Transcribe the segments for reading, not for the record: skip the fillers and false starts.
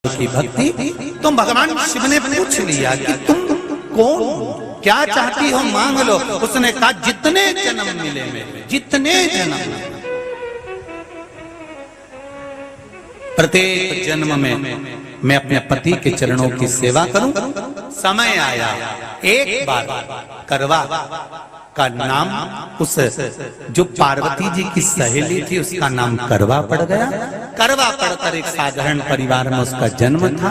की भक्ति। तो भगवान शिव ने पूछ लिया कि तुम कौन, क्या चाहती हो मांग लो। उसने कहा जितने जन्म मिले मेरे, जितने जन्म, प्रत्येक जन्म में मैं अपने पति के चरणों की सेवा करूं। समय आया एक बार करवा का नाम, उस जो पार्वती जी की सहेली थी उसका नाम करवा पड़ गया। करवा पड़कर एक साधारण परिवार में उसका जन्म था।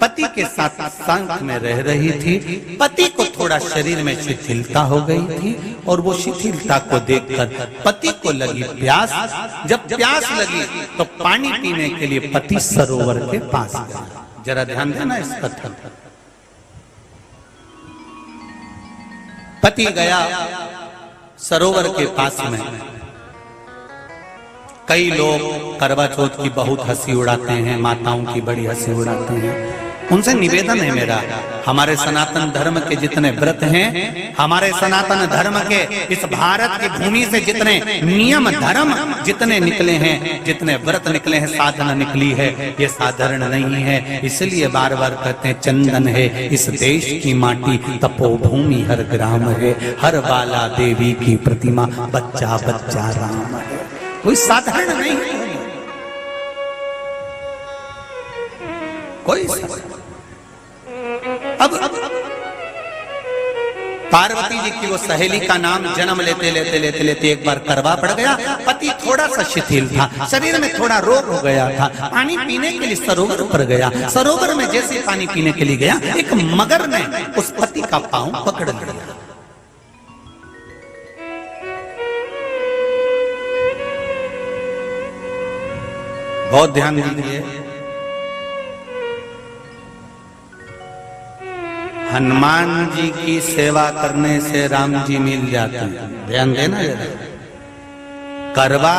पति के साथ संग में रह रही थी। पति को थोड़ा शरीर में शिथिलता हो गई थी और वो शिथिलता को देखकर पति को लगी प्यास। जब प्यास लगी तो पानी पीने के लिए पति सरोवर के पास गया। जरा ध्यान देना इस कथन। पति गया सरोवर के पास में। कई लोग करवा चौथ की बहुत हंसी उड़ाते हैं, माताओं की बड़ी हंसी उड़ाते हैं। उनसे निवेदन है मेरा, हमारे सनातन धर्म के जितने व्रत हैं, हमारे सनातन धर्म के इस भारत की भूमि से जितने नियम धर्म जितने निकले हैं, जितने व्रत निकले हैं, साधना निकली है, ये साधारण नहीं है। इसलिए बार बार कहते हैं चंदन है इस देश की माटी, तपोभूमि हर ग्राम है, हर बाला देवी की प्रतिमा, बच्चा बच्चा राम है। कोई साधारण नहीं है, कोई अब पार्वती जी की वो सहेली का नाम जन्म लेते लेते लेते लेते एक बार करवा पड़ गया। पति थोड़ा सा शिथिल था, शरीर में थोड़ा रोग हो गया था। पानी पीने के लिए सरोवर पर गया। सरोवर में जैसे पानी पीने के लिए गया, एक मगर ने उस पति का पांव पकड़ लिया। बहुत ध्यान दीजिए, हनुमान जी की सेवा करने से राम जी मिल जाते हैं। ध्यान देना जरा। करवा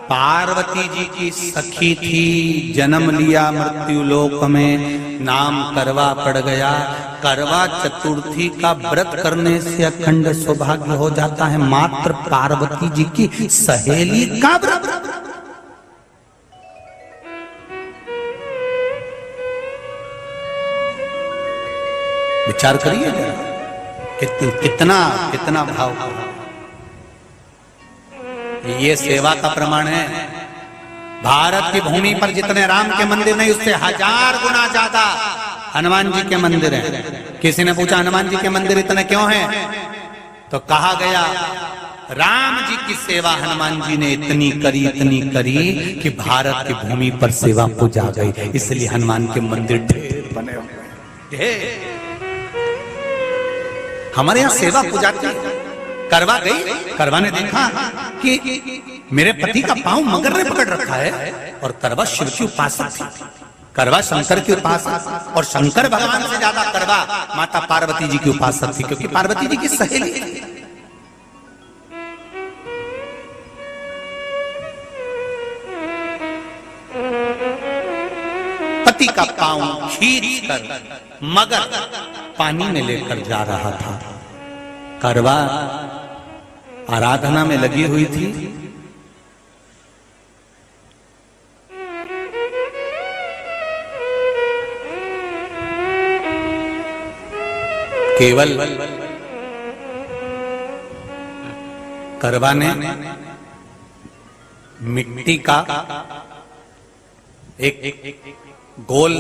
पार्वती जी की सखी थी, जन्म लिया मृत्यु लोक में, नाम करवा पड़ गया। करवा चतुर्थी का व्रत करने से अखंड सौभाग्य हो जाता है। मात्र पार्वती जी की सहेली का व्रत। विचार करिए कितना कितना भाव। ये सेवा का प्रमाण है। भारत की भूमि पर जितने राम के मंदिर नहीं, उससे 1000 गुना ज्यादा हनुमान जी के मंदिर हैं। किसी ने पूछा हनुमान जी के मंदिर इतने क्यों हैं, तो कहा गया राम जी की सेवा हनुमान जी ने इतनी करी कि भारत की भूमि पर सेवा पूजा गई। इसलिए हनुमान के मंदिर ढेर बने हुए ढेर। हमारे यहाँ सेवा पूजा की। करवा गई, करवा ने देखा कि मेरे पति का पांव मगर ने पकड़ रखा है, और करवा शिव की उपासक थी। करवा शंकर की उपासक, और शंकर भगवान से ज्यादा करवा माता पार्वती जी की उपासक थी, क्योंकि पार्वती जी की सहेली थी। पति का पांव खींच कर मगर पानी में लेकर जा रहा था। करवा आराधना में लगी हुई थी। केवल करवा ने मिट्टी का एक गोल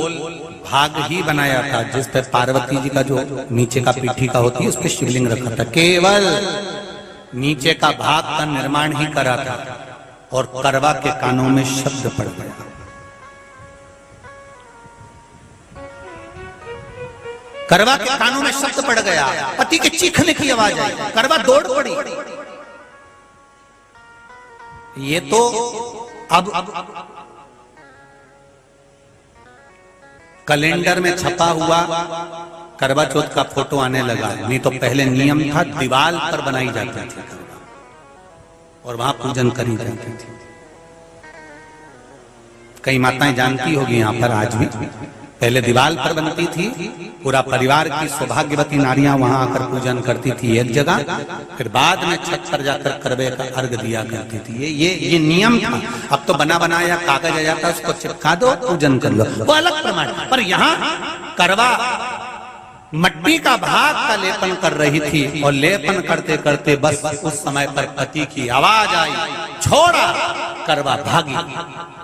भाग ही बनाया था, जिस पर पार्वती जी का जो नीचे का पीठी का होती है उस पर शिवलिंग रखा था। केवल नीचे का भाग का निर्माण ही करा था, और करवा के कानों में शब्द पड़ गया। करवा के कानों में शब्द पड़ गया, पति के चीखने की आवाज आई। करवा दौड़ पड़ी। ये तो अब कैलेंडर में छपा हुआ करवा चौथ का फोटो आने लगा। नहीं तो पहले नियम था, दीवार पर बनाई जाती थी और वहां पूजन करी जाती थी। कई माताएं जानती होगी यहाँ पर आज भी, पहले दीवार पर बनती थी, पूरा परिवार की सौभाग्यवती नारियां वहां आकर पूजन करती थी एक जगह, फिर बाद में छत पर जाकर करवे का अर्घ दिया करती थी। ये नियम था। अब तो बना बनाया कागज आ जाता, उसको चिपका दो, पूजन कर लो, वो अलग प्रमाण। पर यहाँ करवा मट्टी का भाग का लेपन कर रही थी, और लेपन करते करते बस उस समय पर पति की आवाज आई, छोड़ा, करवा भागी।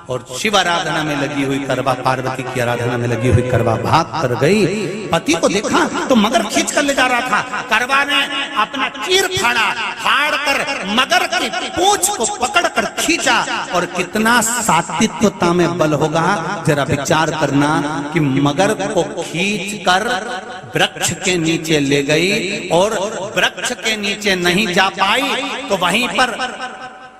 और शिव आराधना में लगी हुई करवा, पार्वती की आराधना में लगी हुई करवा भाग कर गई। पति को देखा तो मगर खींच कर ले जा रहा था। करवा ने अपना चीर फाड़ कर मगर की पूंछ को पकड़ कर खींचा। और कितना सात्विकता में बल होगा, जरा विचार करना कि मगर को खींच कर वृक्ष के नीचे ले गई, और वृक्ष के नीचे नहीं जा पाई तो वहीं पर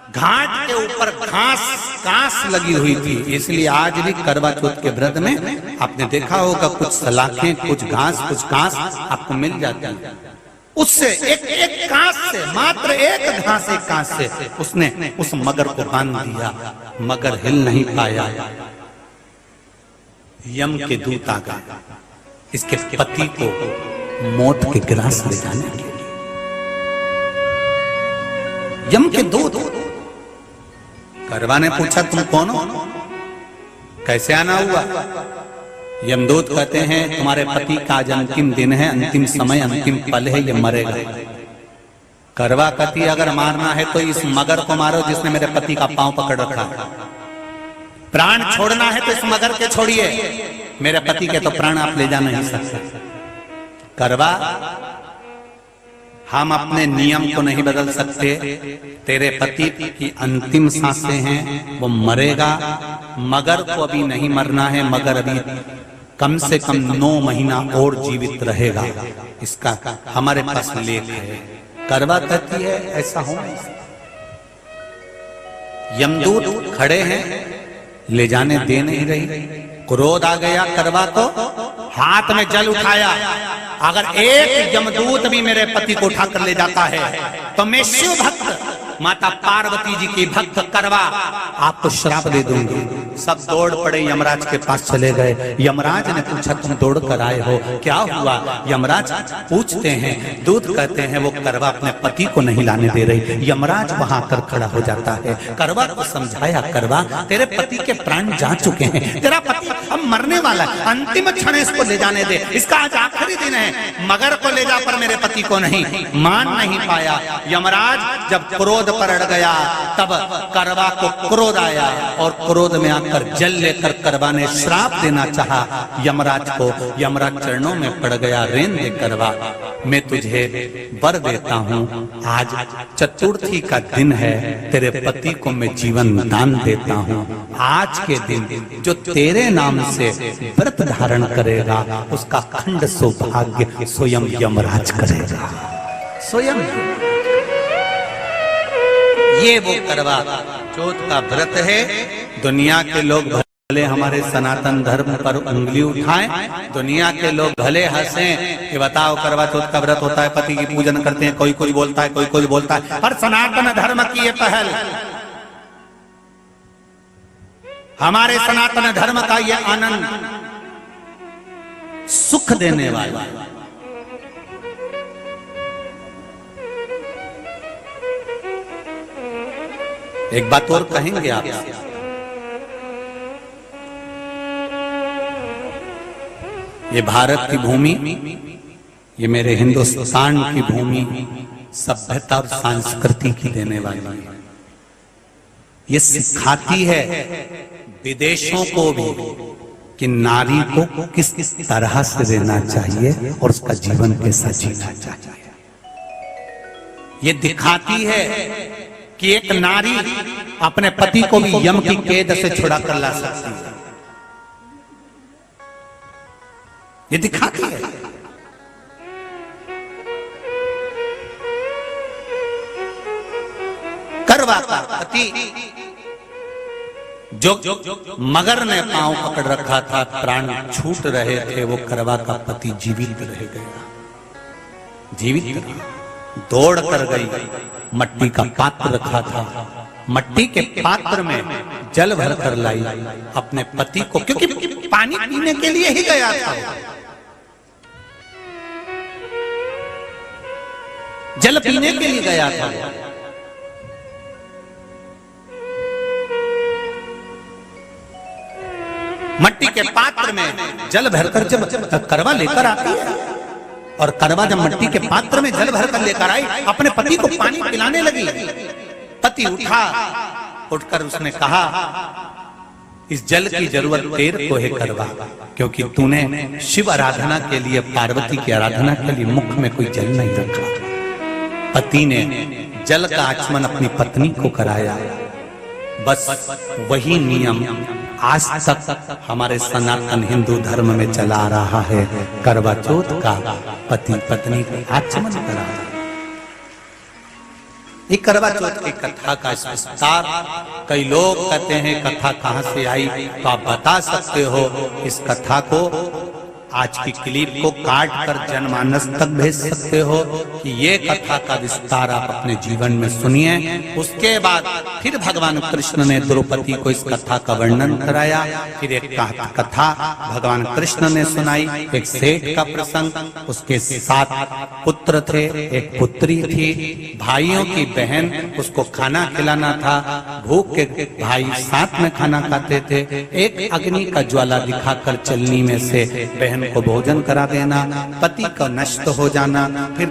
घाट के ऊपर घास लगी हुई थी। इसलिए आज भी करवा चौथ के व्रत में आपने देखा होगा कुछ सलाखें, कुछ घास आपको मिल जाती है। उससे एक घास से, मात्र एक घास, एक घास से उसने उस मगर को बांध दिया। मगर हिल नहीं पाया। यम के दूत आ गए इसके पति को मौत के ग्रास ले जाने के लिए। यम के दूत। करवा ने पूछा तुम कौन हो, कैसे आना हुआ? यमदूत कहते हैं तुम्हारे पति का आज अंतिम दिन है, अंतिम समय, अंतिम पल है, ये मरेगा। करवा कहती अगर मारना है तो इस मगर को मारो जिसने मेरे पति का पांव पकड़ रखा। प्राण छोड़ना है तो इस मगर के छोड़िए, मेरे पति के तो प्राण आप ले जा नहीं सकते। करवा, हम अपने नियम को नहीं बदल सकते। तेरे पति की अंतिम सांसें हैं, वो मरेगा। मगर को अभी नहीं मरना है, मगर अभी कम से कम 9 महीना और जीवित रहेगा। इसका हमारे पास लेख है। करवा कहती है ऐसा हो नहीं सकता। यमदूत खड़े हैं, ले जाने दे नहीं रही। क्रोध आ गया करवा को, हाथ में जल उठाया। अगर एक यमदूत भी मेरे पति को उठाकर ले जाता है तो मैं शिव भक्त माता पार्वती जी की भक्त करवा आपको श्राप दे दूंगी। सब दौड़ पड़े, यमराज के पास चले गए। यमराज ने पूछा तुम दौड़ कर आए हो, क्या हुआ? यमराज पूछते हैं, दूत कहते हैं वो करवा अपने पति को नहीं लाने दे रही। यमराज वहां कर खड़ा हो जाता है। करवा को समझाया, करवा तेरे पति के प्राण जा चुके हैं, तेरा पति अब मरने वाला है, अंतिम क्षण इसको ले जाने दे, इसका आज आखिरी दिन है। मगर को ले जा पर मेरे पति को नहीं। मान नहीं पाया। यमराज जब क्रोध पर अड़ गया तब करवा को क्रोध आया, और क्रोध में आकर जल लेकर करवा ने श्राप देना चाहा यमराज को। यमराज चरणों में पड़ गया, रेन दे करवा, मैं तुझे वर देता हूँ, आज चतुर्थी का दिन है, तेरे पति को मैं जीवन दान देता हूँ। आज के दिन जो तेरे नाम से व्रत धारण करेगा उसका खंड सौभाग्य स्वयं यमराज करेगा। स्वयं ये वो करवा चौथ का व्रत है। दुनिया के लोग भले हमारे सनातन धर्म पर उंगली उठाएं, दुनिया के लोग भले हंसें कि बताओ करवा चौथ का व्रत होता है, पति की पूजन करते हैं, कोई कुछ बोलता है, कोई कुछ बोलता है, पर सनातन धर्म की ये पहल, हमारे सनातन धर्म का ये आनंद सुख देने वाला। एक बात और कहेंगे आप, ये भारत की भूमि, ये मेरे हिंदुस्तान की भूमि सभ्यता और संस्कृति की देने वाली है। ये सिखाती है विदेशों को भी कि नारी को किस तरह से रहना चाहिए और उसका जीवन कैसा जीना चाहिए। ये दिखाती है कि एक नारी अपने पति को भी यम की कैद से छुड़ा कर ला सकती है। ये दिखाती है। करवा का पति जो मगर ने पांव पकड़ रखा था, प्राण छूट रहे थे, वो करवा का पति जीवित रह गया। जीवित रहा, दौड़ कर गई, मट्टी का पात्र रखा था, मट्टी के पात्र में जल भर कर लाई अपने पति को, क्योंकि पानी पीने के लिए ही गया था, जल पीने के लिए गया था। मट्टी के पात्र में जल भरकर जब करवा लेकर आती है, और करवा जब मट्टी के पात्र में जल भरकर लेकर आई, अपने पति को पानी पिलाने लगी। पति उठा, उठकर उसने कहा, इस जल की जरूरत तेरे को है करवा, क्योंकि तूने शिव आराधना के लिए, पार्वती की आराधना के लिए मुख में कोई जल नहीं रखा। पति ने जल का आचमन अपनी पत्नी को कराया। बस वही नियम आज तक हमारे सनातन हिंदू धर्म में चला आ रहा है। करवा चौथ का पति पत्नी को आचमन कराया। ये करवा चौथ की कथा का विस्तार, कई लोग कहते हैं कथा कहां से आई, तो आप बता सकते हो। इस कथा को, आज की क्लिप को काट कर जनमानस तक भेज सकते हो कि ये कथा का विस्तार आप अपने जीवन में सुनिए। उसके बाद फिर भगवान कृष्ण ने द्रौपदी को इस कथा का वर्णन कराया। फिर एक कथा भगवान कृष्ण ने सुनाई, एक सेठ का प्रसंग। उसके 7 पुत्र थे, एक पुत्री थी। भाइयों की बहन, उसको खाना खिलाना था। भूख के भाई साथ में खाना खाते थे। एक अग्नि का ज्वाला दिखाकर चलनी में से बहन को भोजन करा देना, पति का नष्ट हो जाना, फिर